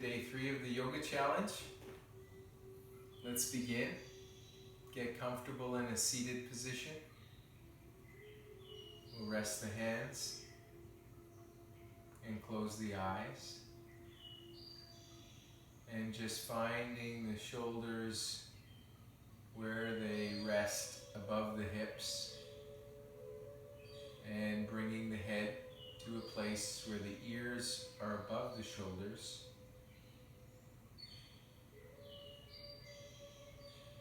day 3 of the yoga challenge. Let's begin. Get comfortable in a seated position. We'll rest the hands and close the eyes. And just finding the shoulders where they rest above the hips and bringing the head to a place where the ears are above the shoulders.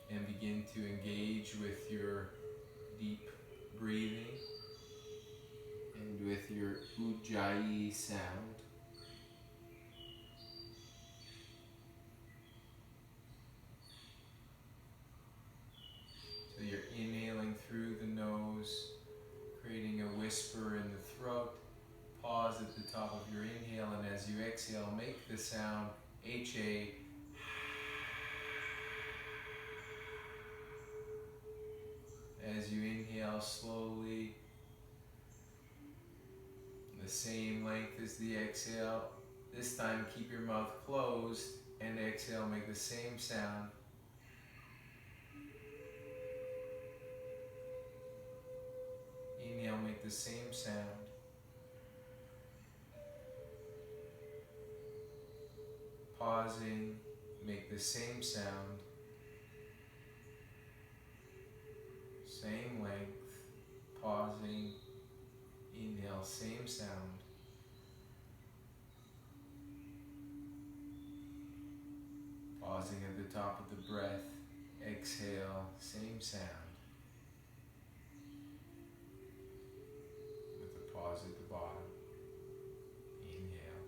And begin to engage with your deep breathing and with your Ujjayi sound. So you're inhaling through the nose, creating a whisper in the throat. Pause at the top of your inhale, and as you exhale, make the sound HA. As you inhale slowly, the same length as the exhale. This time keep your mouth closed and exhale, make the same sound. Inhale, make the same sound. Pausing, make the same sound. Same length, pausing, inhale, same sound. Pausing at the top of the breath, exhale, same sound. With a pause at the bottom, inhale.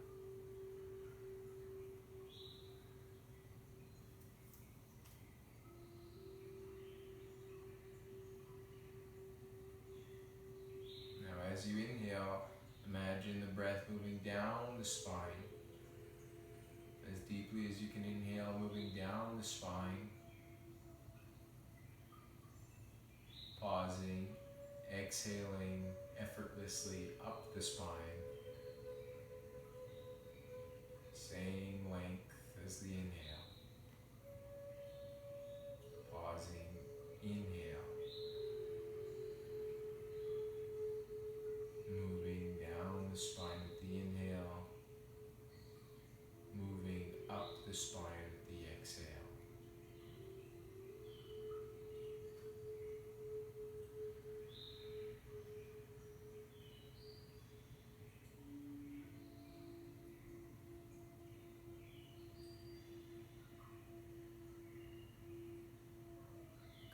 Now as you inhale, imagine the breath moving down the spine. As deeply as you can inhale, moving down the spine. Pausing, exhaling effortlessly up the spine. Same length as the inhale. Pausing, inhale. Moving down the spine with the inhale. Moving up the spine with the exhale.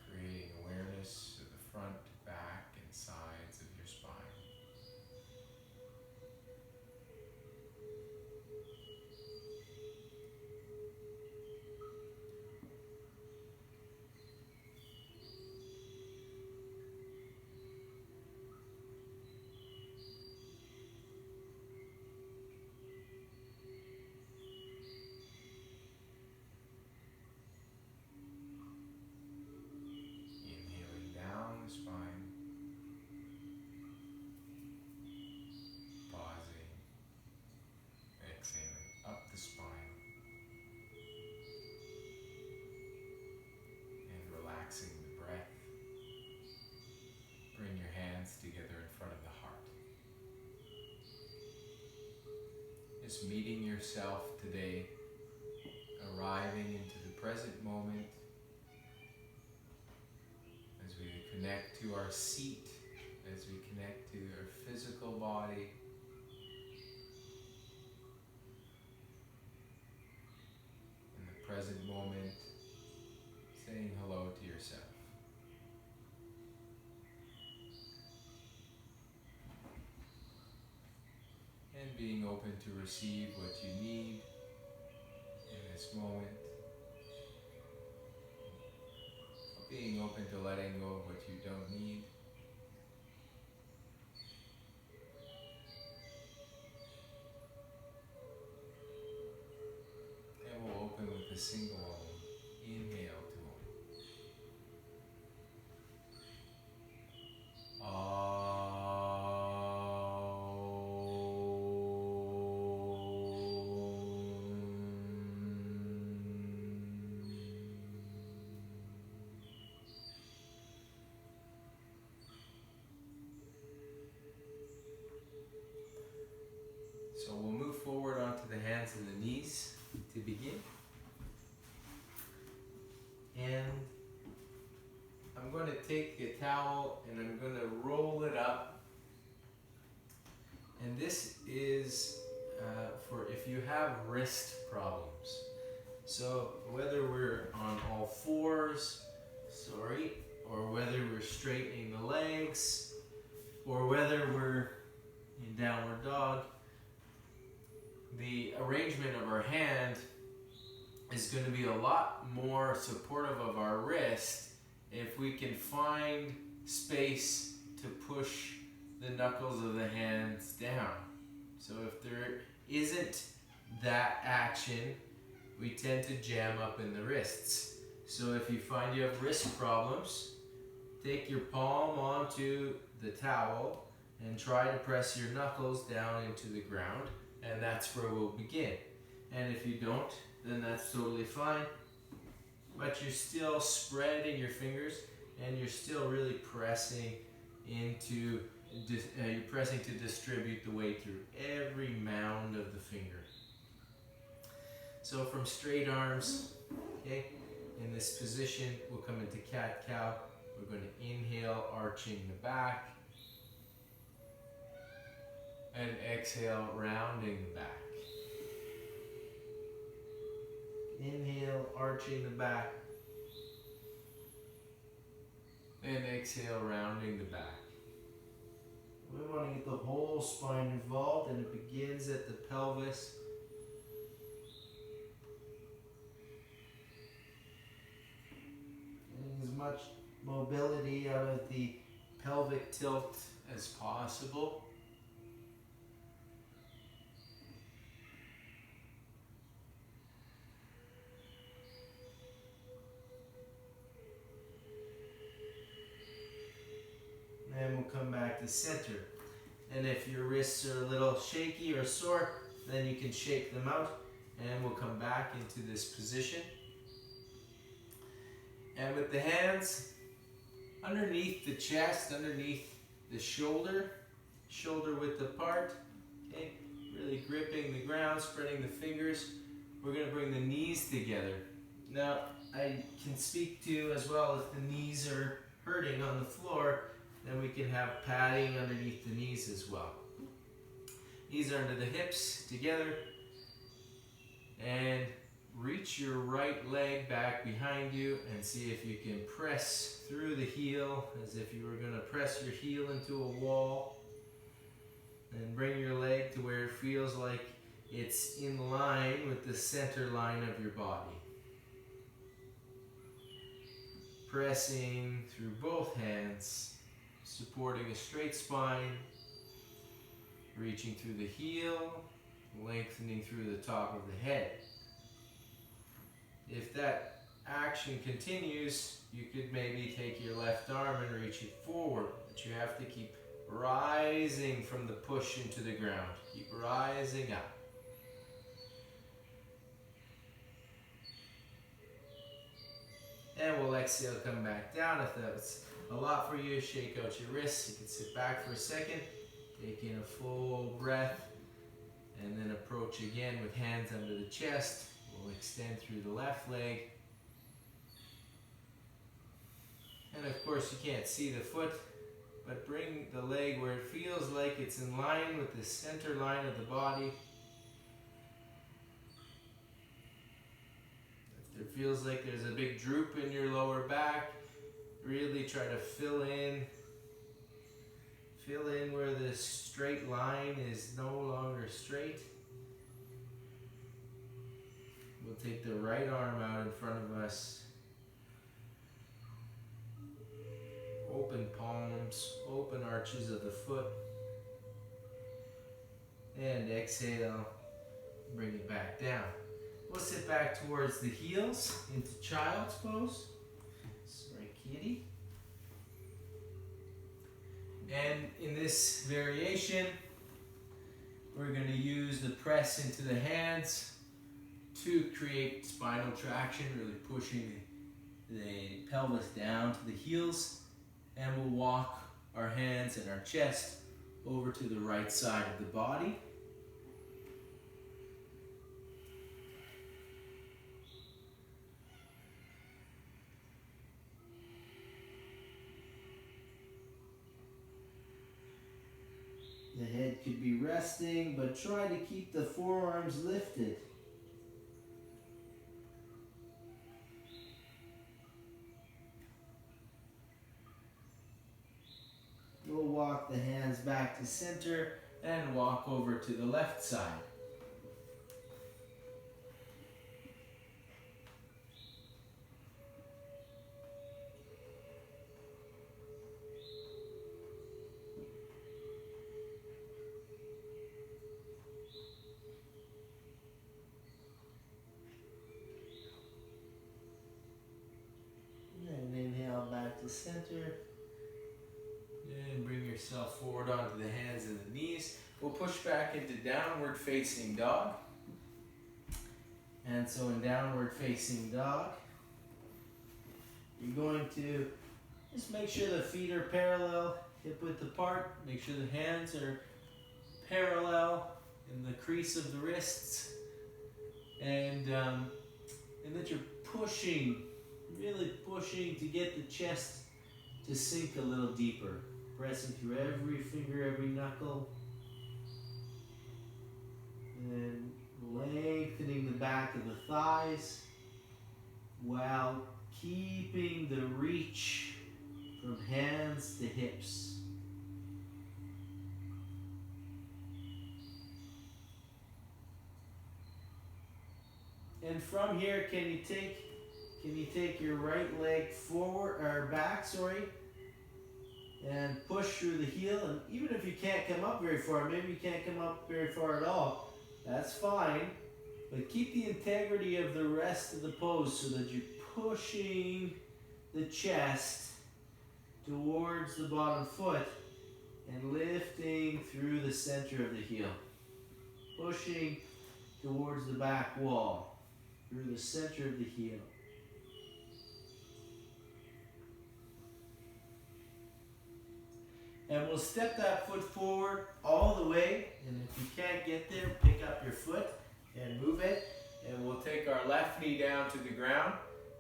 Creating awareness of the front, back, and sides of your spine. Inhaling down the spine. Pausing. Exhaling up the spine. And relaxing the breath. Bring your hands together in front of the heart. Just meeting yourself today, arriving into the present moment as we connect to our seat, as we connect to our physical body. In the present moment, saying hello to yourself. And being open to receive what you need in this moment. Being open to letting go of what you don't need. And we'll open with a single Om. Inhale to Om. begin. And I'm going to take a towel and I'm going to roll it up. And this is for if you have wrist problems. So whether we're on all fours, or whether we're straightening the legs, or whether we're in downward dog, the arrangement of our hand is going to be a lot more supportive of our wrist if we can find space to push the knuckles of the hands down. So if there isn't that action, we tend to jam up in the wrists. So if you find you have wrist problems, take your palm onto the towel and try to press your knuckles down into the ground, and that's where we'll begin. And if you don't, then that's totally fine. But you're still spreading your fingers and you're still really pressing into, you're pressing to distribute the weight through every mound of the finger. So from straight arms, okay, in this position, we'll come into cat-cow. We're going to inhale, arching the back, and exhale, rounding the back. Inhale, arching the back, and exhale, rounding the back. We want to get the whole spine involved, and it begins at the pelvis. Getting as much mobility out of the pelvic tilt as possible. And we'll come back to center. And if your wrists are a little shaky or sore, then you can shake them out, and we'll come back into this position. And with the hands underneath the chest, underneath the shoulder, shoulder width apart, okay, really gripping the ground, spreading the fingers. We're going to bring the knees together. Now, I can speak to as well if the knees are hurting on the floor, then we can have padding underneath the knees as well. Knees are under the hips together, and reach your right leg back behind you and see if you can press through the heel as if you were going to press your heel into a wall. And bring your leg to where it feels like it's in line with the center line of your body. Pressing through both hands, supporting a straight spine, reaching through the heel, lengthening through the top of the head. If that action continues, you could maybe take your left arm and reach it forward, but you have to keep rising from the push into the ground. Keep rising up. And we'll exhale, come back down. If that's a lot for you, shake out your wrists. You can sit back for a second, take in a full breath, and then approach again with hands under the chest. We'll extend through the left leg. And of course you can't see the foot, but bring the leg where it feels like it's in line with the center line of the body. If it feels like there's a big droop in your lower back, really try to fill in where the straight line is no longer straight. We'll take the right arm out in front of us. Open palms, open arches of the foot. And exhale, bring it back down. We'll sit back towards the heels into child's pose. Sorry, kitty. And in this variation, we're going to use the press into the hands to create spinal traction, really pushing the pelvis down to the heels. And we'll walk our hands and our chest over to the right side of the body. head could be resting, but try to keep the forearms lifted. We'll walk the hands back to center and walk over to the left side. And inhale back to center. And bring yourself forward onto the hands and the knees. We'll push back into downward facing dog. And so in downward facing dog, you're going to just make sure the feet are parallel, hip width apart. Make sure the hands are parallel in the crease of the wrists. And that you're pushing, really pushing to get the chest to sink a little deeper. Pressing through every finger, every knuckle. And lengthening the back of the thighs while keeping the reach from hands to hips. And from here, can you take your right leg forward or back, and push through the heel? And even if you can't come up very far, maybe you can't come up very far at all, that's fine. But keep the integrity of the rest of the pose so that you're pushing the chest towards the bottom foot and lifting through the center of the heel. Pushing towards the back wall, through the center of the heel. And we'll step that foot forward all the way, and if you can't get there, pick up your foot and move it. And we'll take our left knee down to the ground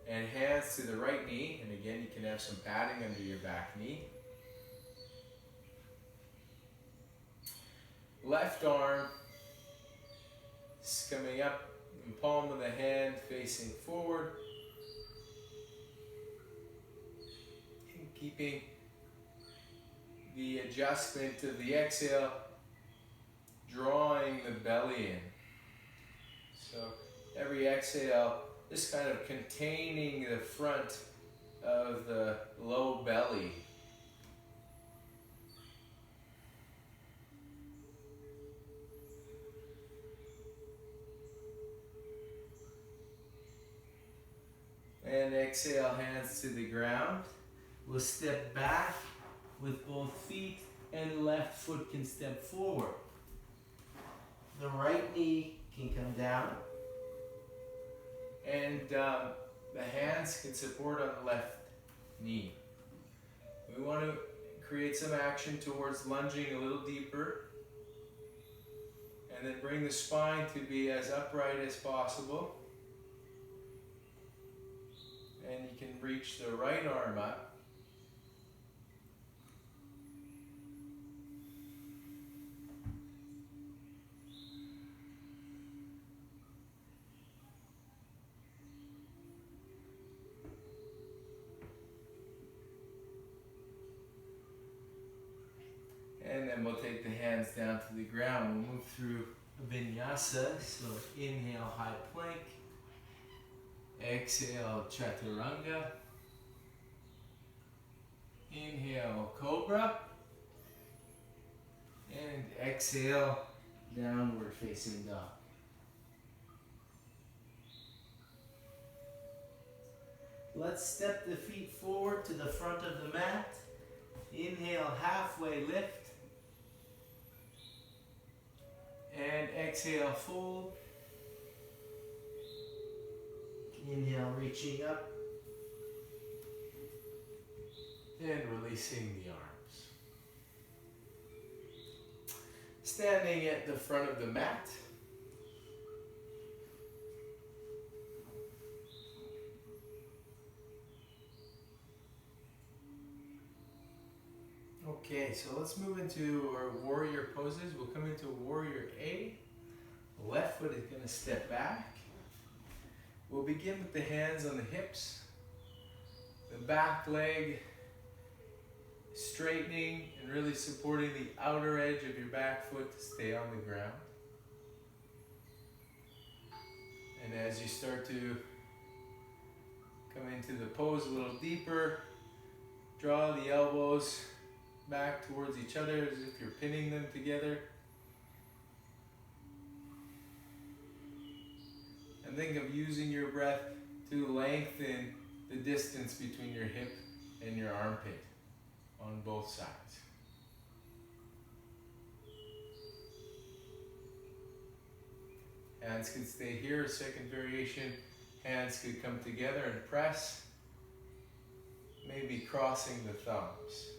and hands to the right knee. And again, you can have some padding under your back knee. Left arm is coming up in palm of the hand facing forward. And keeping the adjustment of the exhale, drawing the belly in. So every exhale, just kind of containing the front of the low belly. And exhale, hands to the ground. We'll step back with both feet, and left foot can step forward. The right knee can come down, and the hands can support on the left knee. We want to create some action towards lunging a little deeper, and then bring the spine to be as upright as possible. And you can reach the right arm up. And then we'll take the hands down to the ground. We'll move through vinyasa. So inhale, high plank. Exhale, chaturanga. Inhale, cobra. And exhale, downward facing dog. Let's step the feet forward to the front of the mat. Inhale, halfway lift. And exhale, fold. Inhale, reaching up. And releasing the arms. Standing at the front of the mat. Okay, so let's move into our warrior poses. We'll come into warrior A. The left foot is going to step back. We'll begin with the hands on the hips, the back leg straightening and really supporting the outer edge of your back foot to stay on the ground. And as you start to come into the pose a little deeper, draw the elbows back towards each other as if you're pinning them together. And think of using your breath to lengthen the distance between your hip and your armpit on both sides. Hands could stay here, a second variation. Hands could come together and press, maybe crossing the thumbs.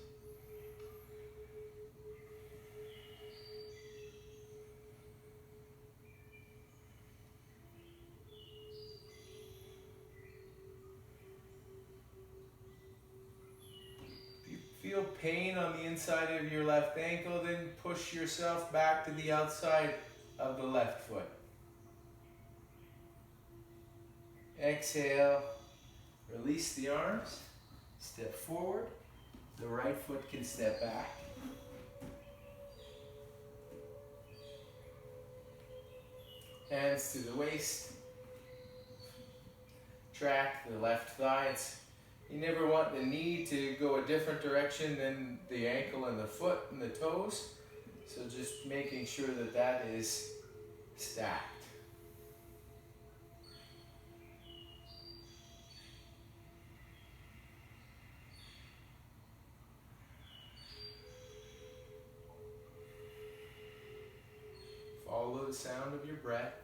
Feel pain on the inside of your left ankle, then push yourself back to the outside of the left foot. Exhale, release the arms, step forward, the right foot can step back. Hands to the waist, track the left thigh. You never want the knee to go a different direction than the ankle and the foot and the toes. So just making sure that that is stacked. Follow the sound of your breath.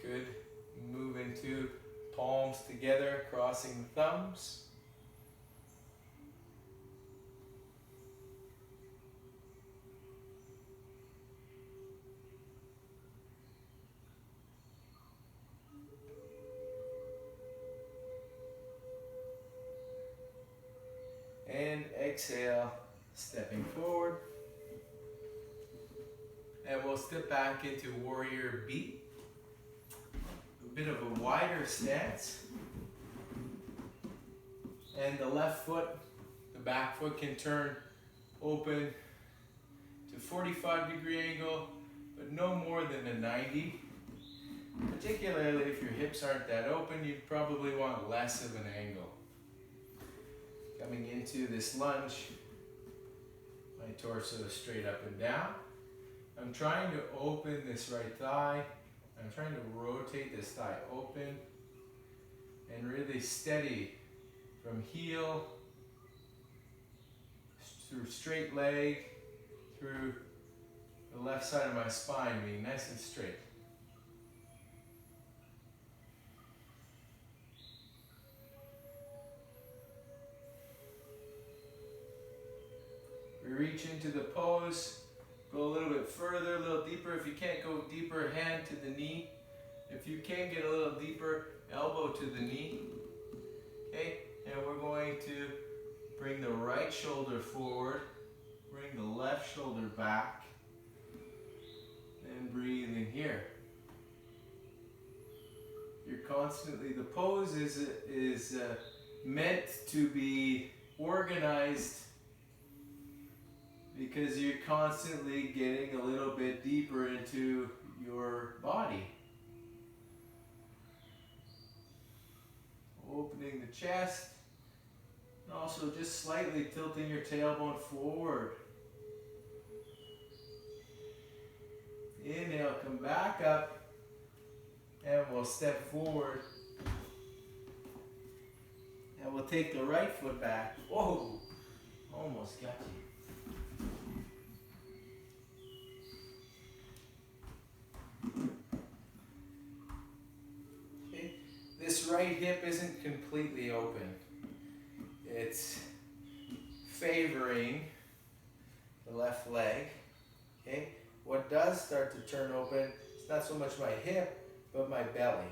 Could move into palms together, crossing the thumbs. And exhale, stepping forward. And we'll step back into warrior B. A bit of a wider stance, and the left foot, the back foot can turn open to 45-degree angle, but no more than a 90. Particularly if your hips aren't that open, you'd probably want less of an angle. Coming into this lunge, my torso is straight up and down. I'm trying to open this right thigh. I'm trying to rotate this thigh open and really steady from heel through straight leg, through the left side of my spine, being nice and straight. We reach into the pose. Go a little bit further, a little deeper. If you can't go deeper, hand to the knee. If you can get a little deeper, elbow to the knee. Okay, and we're going to bring the right shoulder forward, bring the left shoulder back, and breathe in here. You're constantly, the pose is meant to be organized because you're constantly getting a little bit deeper into your body. Opening the chest, and also just slightly tilting your tailbone forward. Inhale, come back up, and we'll step forward. And we'll take the right foot back. Whoa, almost got you. This right hip isn't completely open. It's favoring the left leg. Okay? What does start to turn open, it's not so much my hip, but my belly.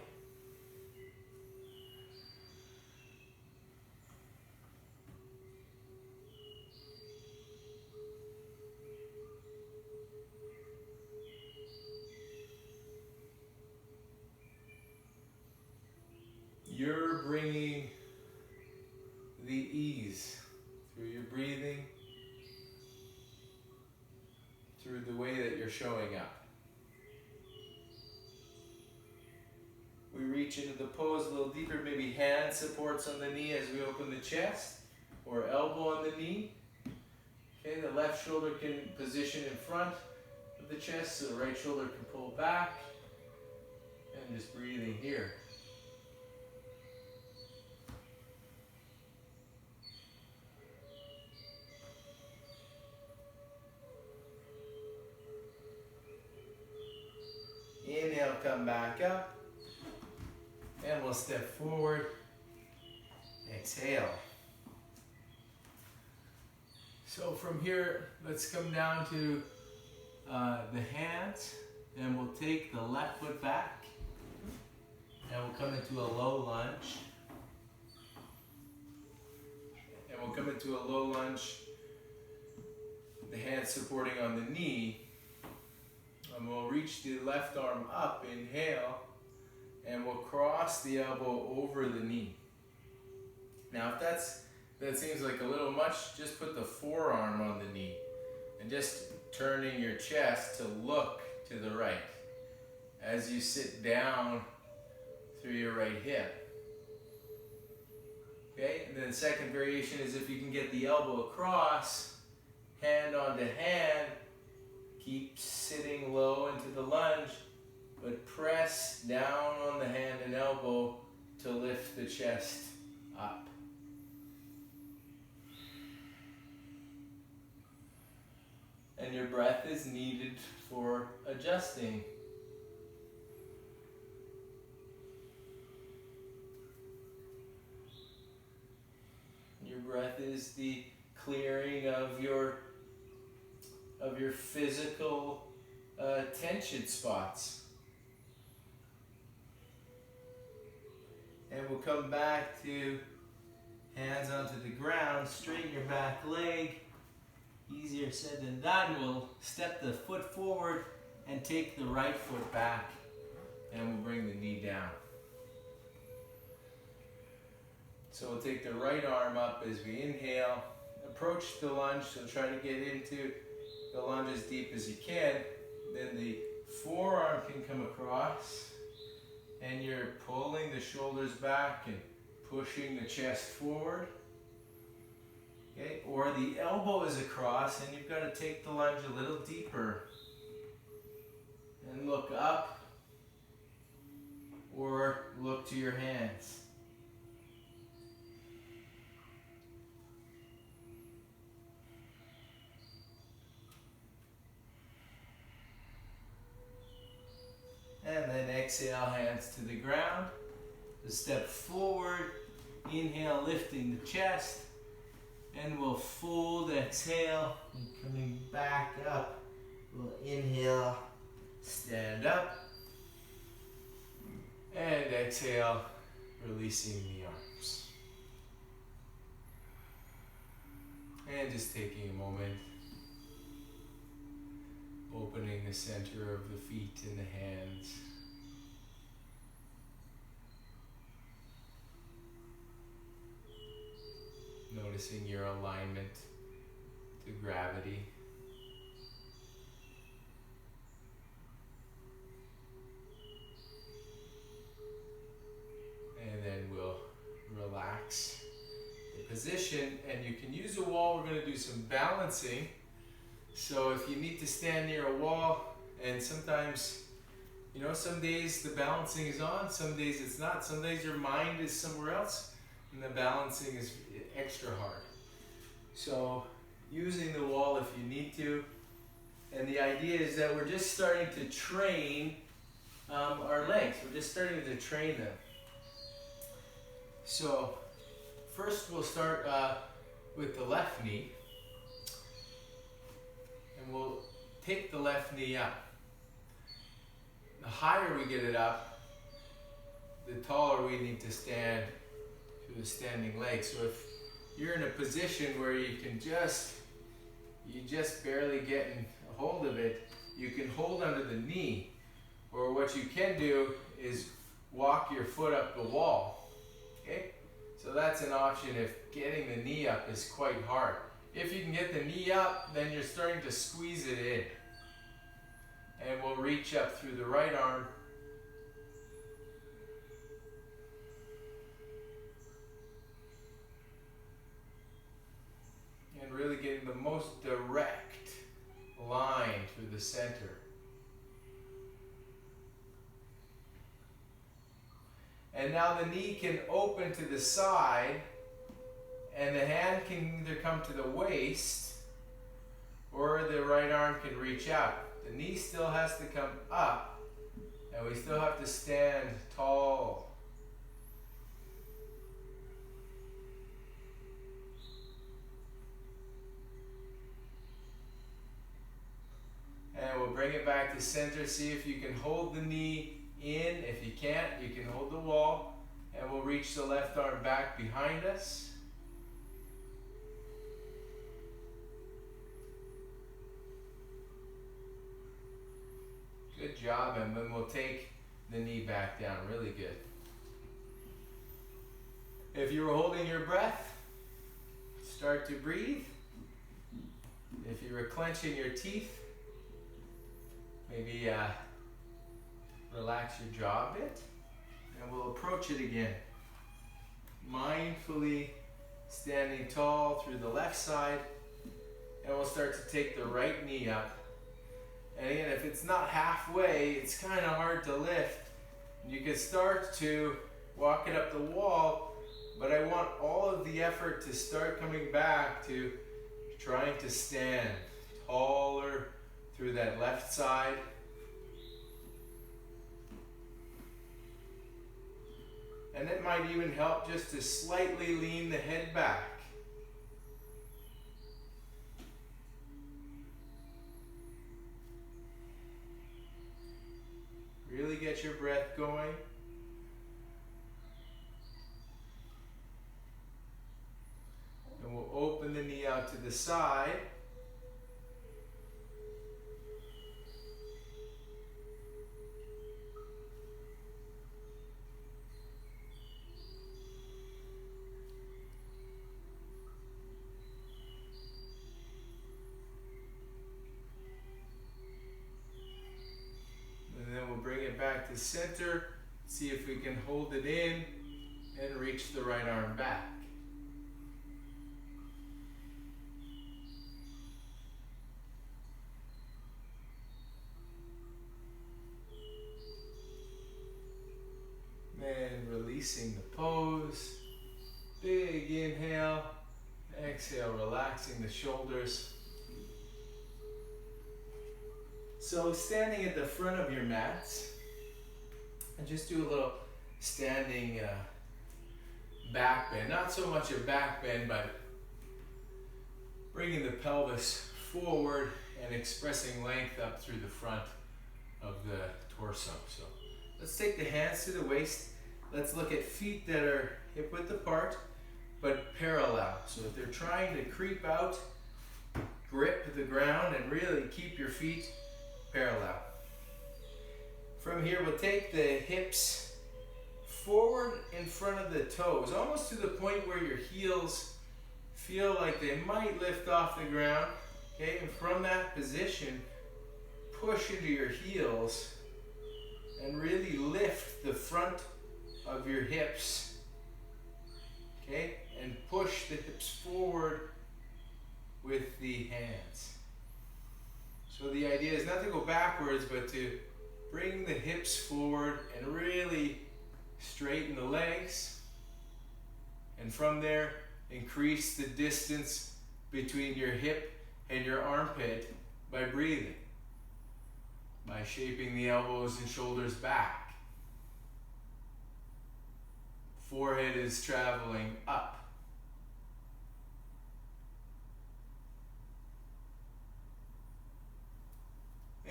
you're bringing the ease through your breathing, through the way that you're showing up. We reach into the pose a little deeper, maybe hand supports on the knee as we open the chest, or elbow on the knee. Okay, the left shoulder can position in front of the chest, so the right shoulder can pull back, and just breathing here. Inhale, come back up. And we'll step forward. Exhale. So from here, let's come down to the hands. And we'll take the left foot back. And we'll come into a low lunge. And we'll come into a low lunge. The hands supporting on the knee. And we'll reach the left arm up, inhale, and we'll cross the elbow over the knee. Now if that seems like a little much, just put the forearm on the knee and just turning your chest to look to the right as you sit down through your right hip. Okay, and then the second variation is if you can get the elbow across, hand onto hand, keep sitting low into the lunge, but press down on the hand and elbow to lift the chest up. And your breath is needed for adjusting. Your breath is the clearing of your physical tension spots. And we'll come back to hands onto the ground, straighten your back leg. Easier said than done. We'll step the foot forward and take the right foot back, and we'll bring the knee down. So we'll take the right arm up as we inhale, approach the lunge, so try to get into the lunge as deep as you can. Then the forearm can come across, and you're pulling the shoulders back and pushing the chest forward. Okay, or the elbow is across and you've got to take the lunge a little deeper and look up or look to your hands. And then exhale, hands to the ground. A step forward, inhale, lifting the chest. And we'll fold, exhale, and coming back up. We'll inhale, stand up. And exhale, releasing the arms. And just taking a moment, opening the center of the feet and the hands. Noticing your alignment to gravity. And then we'll relax the position, and you can use a wall. We're going to do some balancing. So if you need to stand near a wall, and sometimes, you know, some days the balancing is on, some days it's not. Some days your mind is somewhere else, and the balancing is extra hard. So using the wall if you need to. And the idea is that we're just starting to train our legs. We're just starting to train them. So first we'll start with the left knee. And we'll take the left knee up. The higher we get it up, the taller we need to stand to the standing leg. So if you're in a position where you just barely getting a hold of it, you can hold under the knee. Or what you can do is walk your foot up the wall. Okay? So that's an option if getting the knee up is quite hard. If you can get the knee up, then you're starting to squeeze it in. And we'll reach up through the right arm. And really getting the most direct line through the center. And now the knee can open to the side, and the hand can either come to the waist, or the right arm can reach out. The knee still has to come up, and we still have to stand tall. And we'll bring it back to center. See if you can hold the knee in. If you can't, you can hold the wall. And we'll reach the left arm back behind us. Good job. And then we'll take the knee back down. Really good. If you were holding your breath, start to breathe. If you were clenching your teeth, maybe relax your jaw a bit, and we'll approach it again. Mindfully standing tall through the left side, and we'll start to take the right knee up. And again, if it's not halfway, it's kind of hard to lift. You can start to walk it up the wall, but I want all of the effort to start coming back to trying to stand taller through that left side. And it might even help just to slightly lean the head back. Really get your breath going. And we'll open the knee out to the side. And then we'll bring it back to center, see if we can hold it in and reach the right arm back. And releasing the pose. Big inhale. Exhale, relaxing the shoulders. So standing at the front of your mats, and just do a little standing back bend. Not so much a back bend, but bringing the pelvis forward and expressing length up through the front of the torso. So let's take the hands to the waist. Let's look at feet that are hip width apart, but parallel. So if they're trying to creep out, grip the ground and really keep your feet parallel. From here, we'll take the hips forward in front of the toes, almost to the point where your heels feel like they might lift off the ground. Okay, and from that position, push into your heels and really lift the front of your hips. Okay, and push the hips forward with the hands. So the idea is not to go backwards, but to bring the hips forward and really straighten the legs. And from there, increase the distance between your hip and your armpit by breathing, by shaping the elbows and shoulders back. Forehead is traveling up.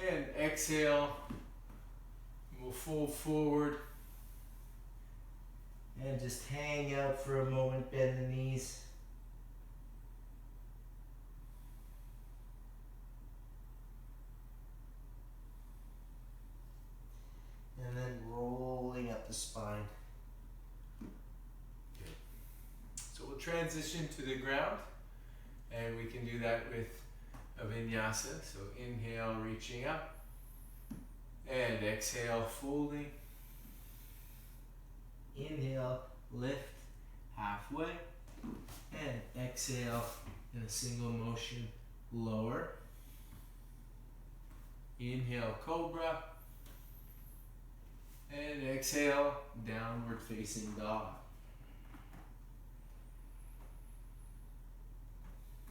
And exhale, we'll fold forward. And just hang out for a moment, bend the knees. And then rolling up the spine. transition to the ground, and we can do that with a vinyasa. So inhale, reaching up, and exhale, folding. Inhale, lift halfway, and exhale in a single motion, lower. Inhale, cobra, and exhale, downward facing dog.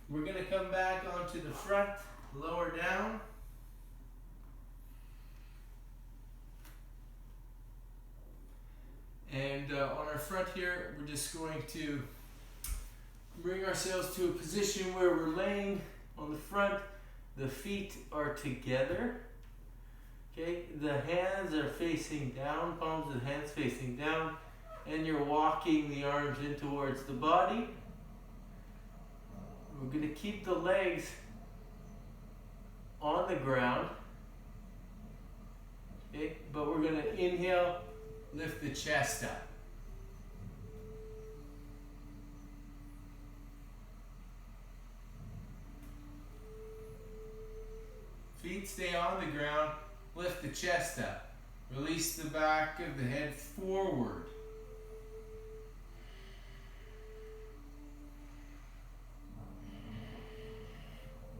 We're going to come back onto the front, lower down. And on our front here, we're just going to bring ourselves to a position where we're laying on the front. The feet are together. Okay, the hands are facing down, palms of the hands facing down, and you're walking the arms in towards the body. We're going to keep the legs on the ground. Okay, but we're going to inhale, lift the chest up. Feet stay on the ground, lift the chest up. Release the back of the head forward.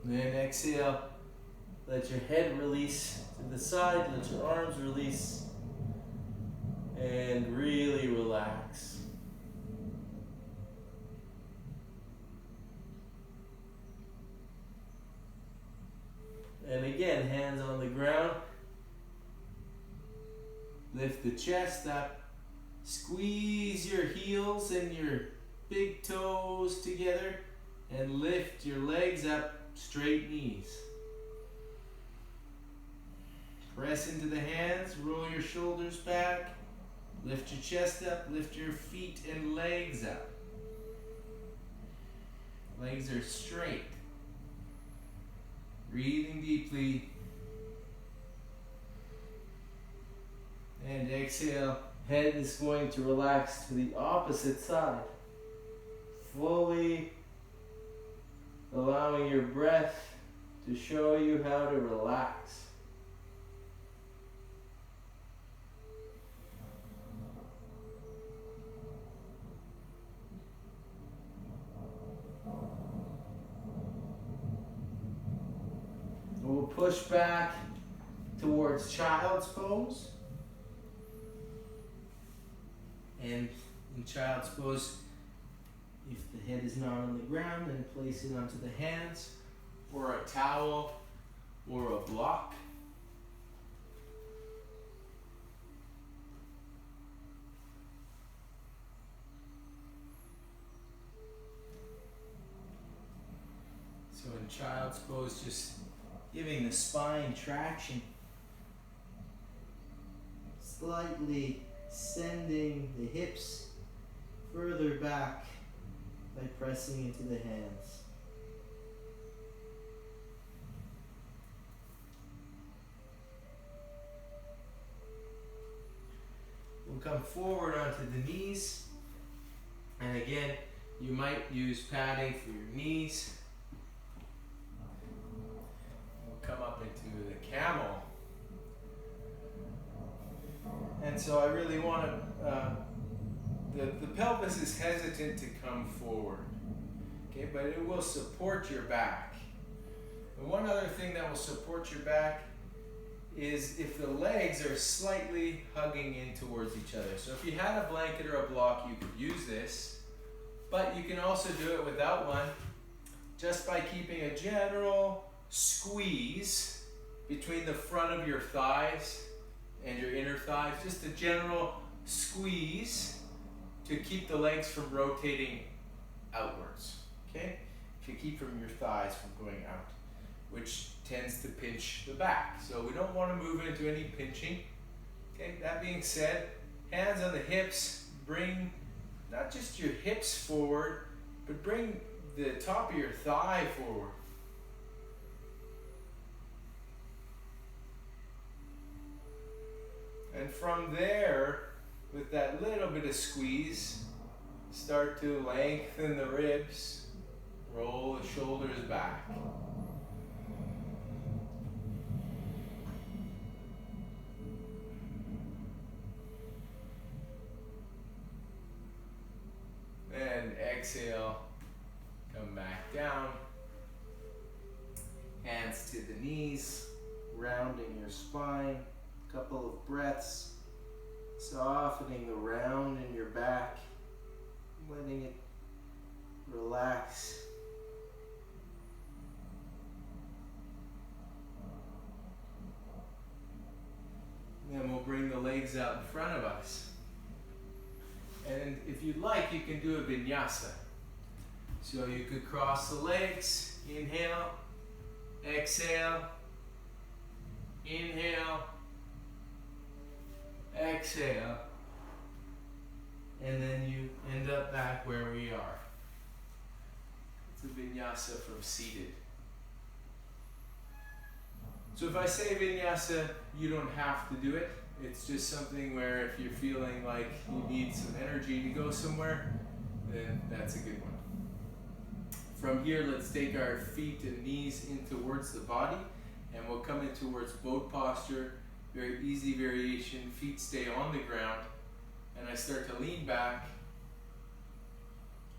Then exhale, let your head release to the side, let your arms release, and really relax. And again, hands on the ground. Lift the chest up. Squeeze your heels and your big toes together and lift your legs up, straight knees. Press into the hands, roll your shoulders back, lift your chest up, lift your feet and legs up. Legs are straight. Breathing deeply. And exhale, head is going to relax to the opposite side. Fully allowing your breath to show you how to relax. We'll push back towards child's pose. And in child's pose, if the head is not on the ground, then place it onto the hands, or a towel, or a block. So in child's pose, just giving the spine traction, slightly sending the hips further back by pressing into the hands. We'll come forward onto the knees, and again, you might use padding for your knees. Come up into the camel. And so I really want to, the pelvis is hesitant to come forward, okay, but it will support your back. And one other thing that will support your back is if the legs are slightly hugging in towards each other. So if you had a blanket or a block, you could use this, but you can also do it without one, just by keeping a general squeeze between the front of your thighs and your inner thighs, just a general squeeze to keep the legs from rotating outwards, okay? To keep from your thighs from going out, which tends to pinch the back. So we don't want to move into any pinching, okay? That being said, hands on the hips, bring not just your hips forward, but bring the top of your thigh forward. And from there, with that little bit of squeeze, Start to lengthen the ribs. Roll the shoulders back. And exhale, come back down. Hands to the knees, rounding your spine. Couple of breaths, softening the round in your back, letting it relax. Then we'll bring the legs out in front of us. And if you'd like, you can do a vinyasa. So you could cross the legs, inhale, exhale, inhale, exhale, and then you end up back where we are. It's a vinyasa from seated. So if I say vinyasa, you don't have to do it. It's just something where if you're feeling like you need some energy to go somewhere, then that's a good one. From here, let's take our feet and knees in towards the body, and we'll come in towards boat posture. Very easy variation. Feet stay on the ground, and I start to lean back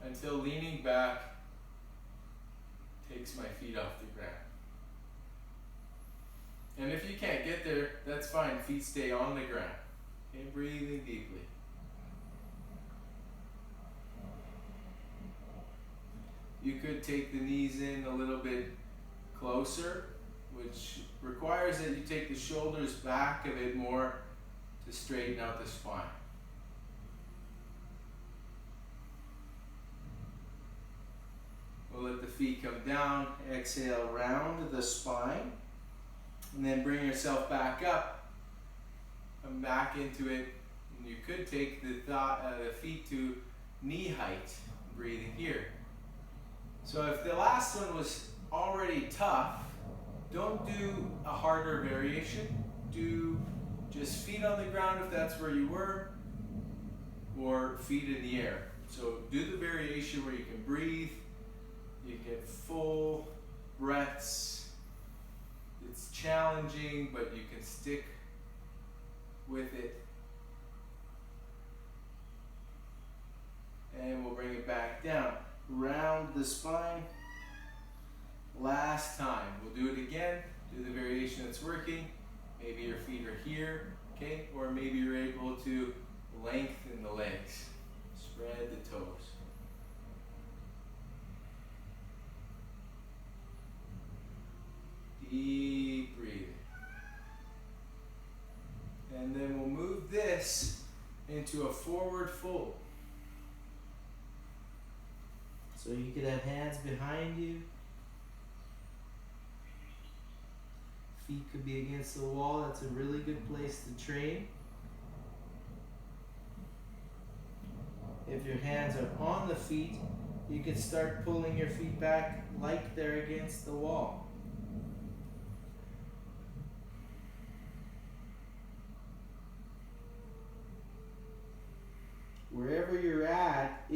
until leaning back takes my feet off the ground. And if you can't get there, that's fine. Feet stay on the ground. Okay, breathing deeply. You could take the knees in a little bit closer, which requires that you take the shoulders back a bit more to straighten out the spine. We'll let the feet come down. Exhale, round the spine. And then bring yourself back up. Come back into it. And you could take the feet to knee height. Breathing here. So if the last one was already tough, don't do a harder variation. Do just feet on the ground if that's where you were, or feet in the air. So do the variation where you can breathe, you get full breaths. It's challenging, but you can stick with it. And we'll bring it back down. Round the spine. Last time. We'll do it again. Do the variation that's working. Maybe your feet are here, okay? Or maybe you're able to lengthen the legs. Spread the toes. Deep breathing. And then we'll move this into a forward fold. So you could have hands behind you. Feet could be against the wall. That's a really good place to train. If your hands are on the feet, you can start pulling your feet back like they're against the wall. Wherever you're at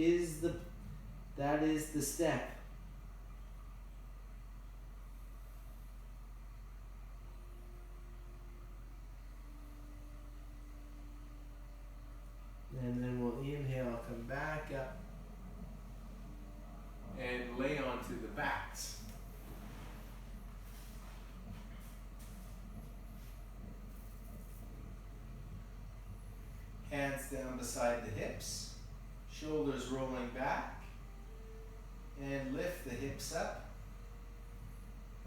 that is the step. And then we'll inhale, come back up, and lay onto the backs. Hands down beside the hips, shoulders rolling back, and lift the hips up.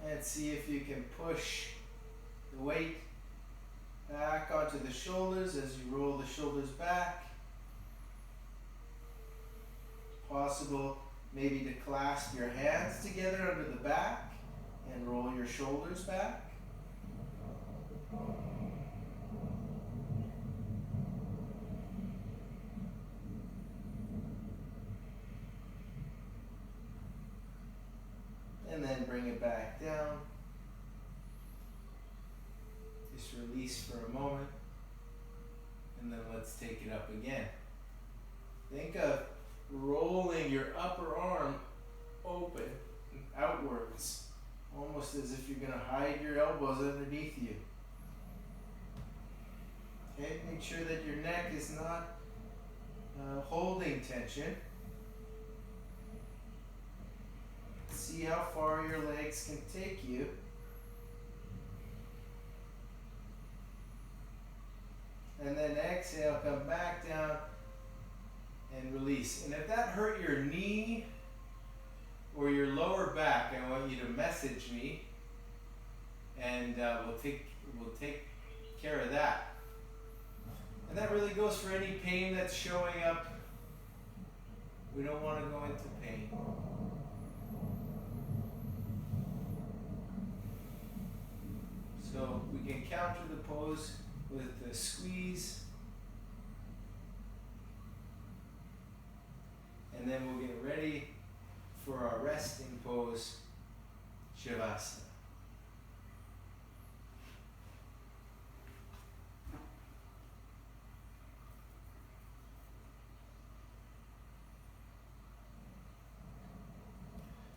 And see if you can push the weight back onto the shoulders as you roll the shoulders back. Possible maybe to clasp your hands together under the back and roll your shoulders back. And then bring it back down. Just release for a moment. And then let's take it up again. Think of pulling your upper arm open and outwards, almost as if you're going to hide your elbows underneath you. Okay, make sure that your neck is not holding tension. See how far your legs can take you. And then exhale, come back down and release. And if that hurt your knee or your lower back, I want you to message me, and we'll take care of that. And that really goes for any pain that's showing up. We don't want to go into pain. So we can counter the pose with the squeeze. And then we'll get ready for our resting pose, Shavasana.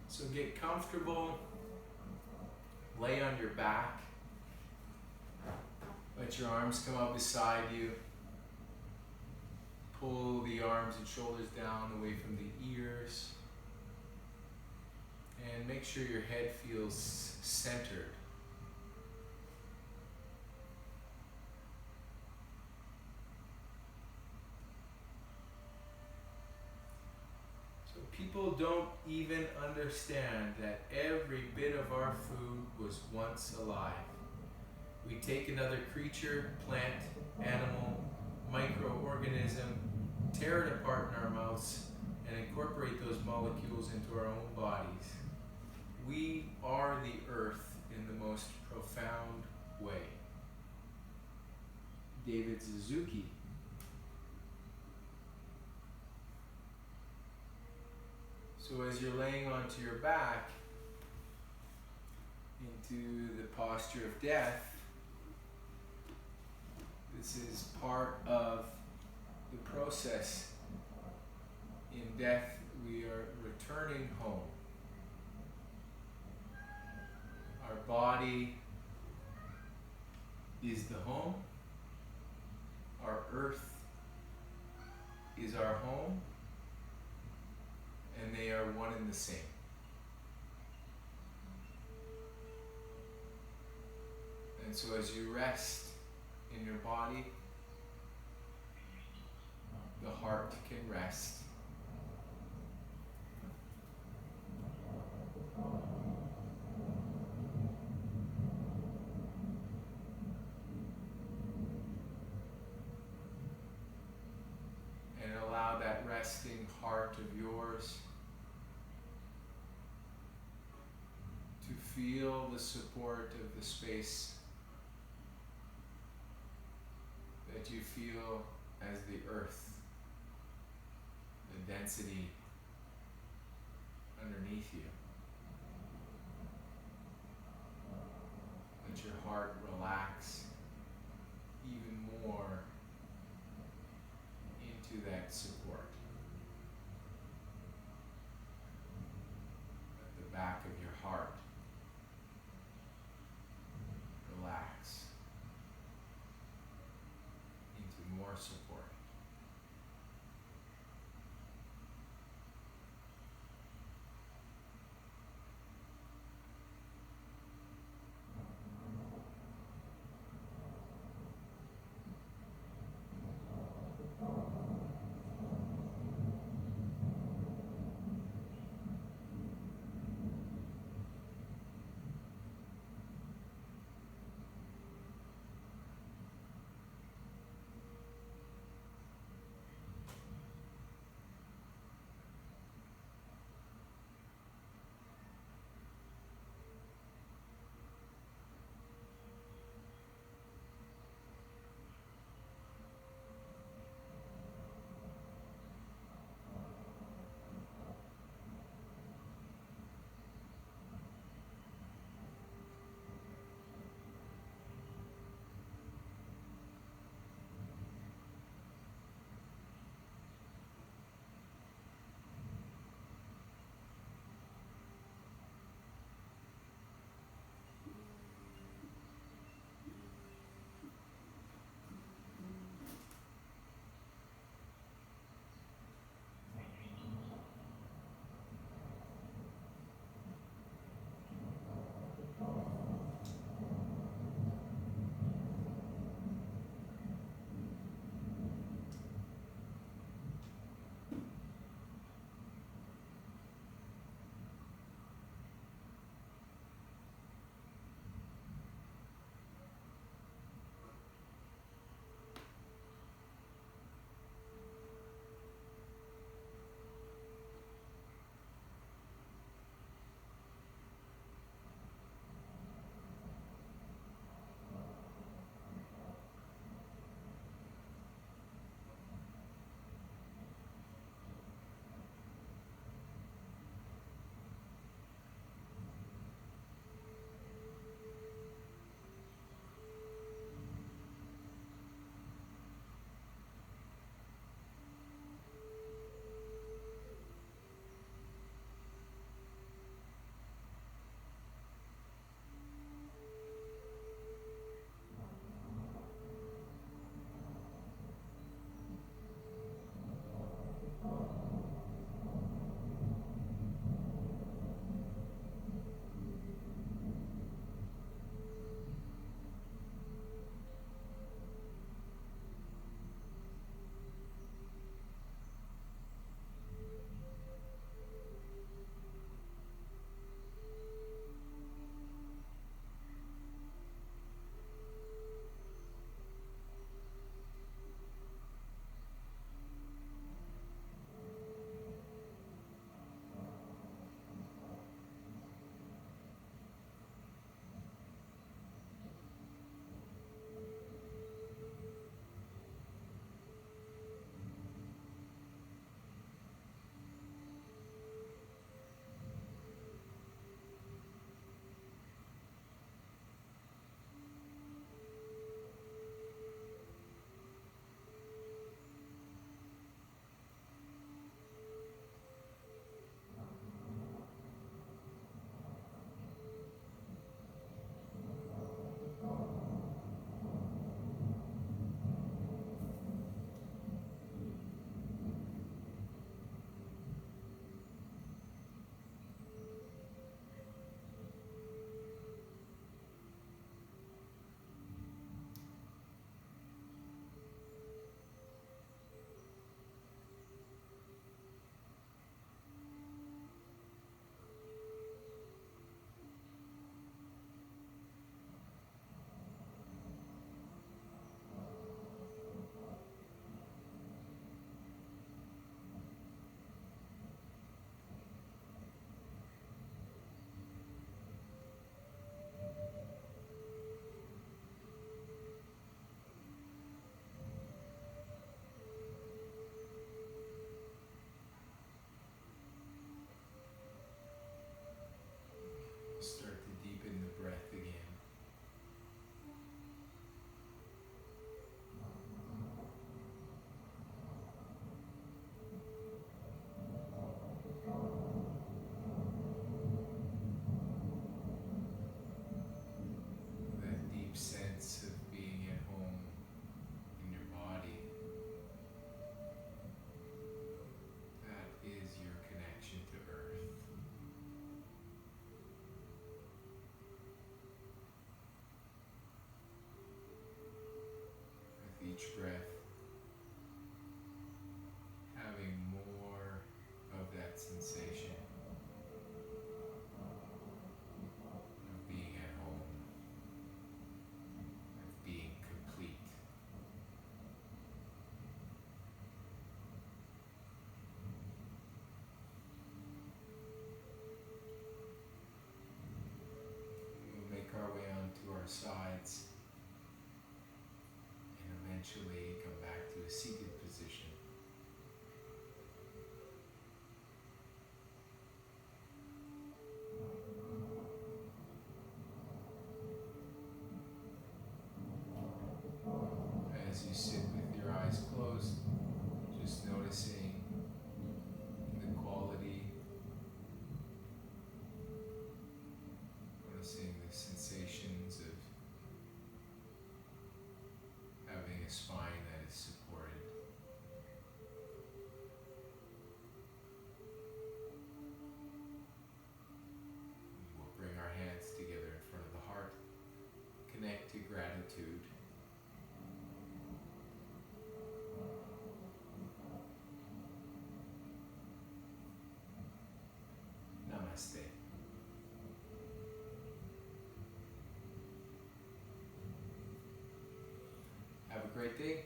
So get comfortable, lay on your back, let your arms come up beside you, pull the arms and shoulders down away from the ears, and make sure your head feels centered. People don't even understand that every bit of our food was once alive. We take another creature, plant, animal, microorganism, tear it apart in our mouths, and incorporate those molecules into our own bodies. We are the earth in the most profound way. David Suzuki. So as you're laying onto your back into the posture of death, this is part of the process. In death, we are returning home. Our body is the home. Our earth is our home. And they are one and the same. And so as you rest in your body, the heart can rest. And allow that resting heart of yours to feel the support of the space that you feel as the earth, the density underneath you. Let your heart relax even more into that support. At the back of your heart, relax into more support. sides, and eventually come back to a seated position. As you sit with your eyes closed, just noticing the quality, noticing the sensations of having a spine that is supported. We'll bring our hands together in front of the heart, connect to gratitude. Namaste. Have a great day.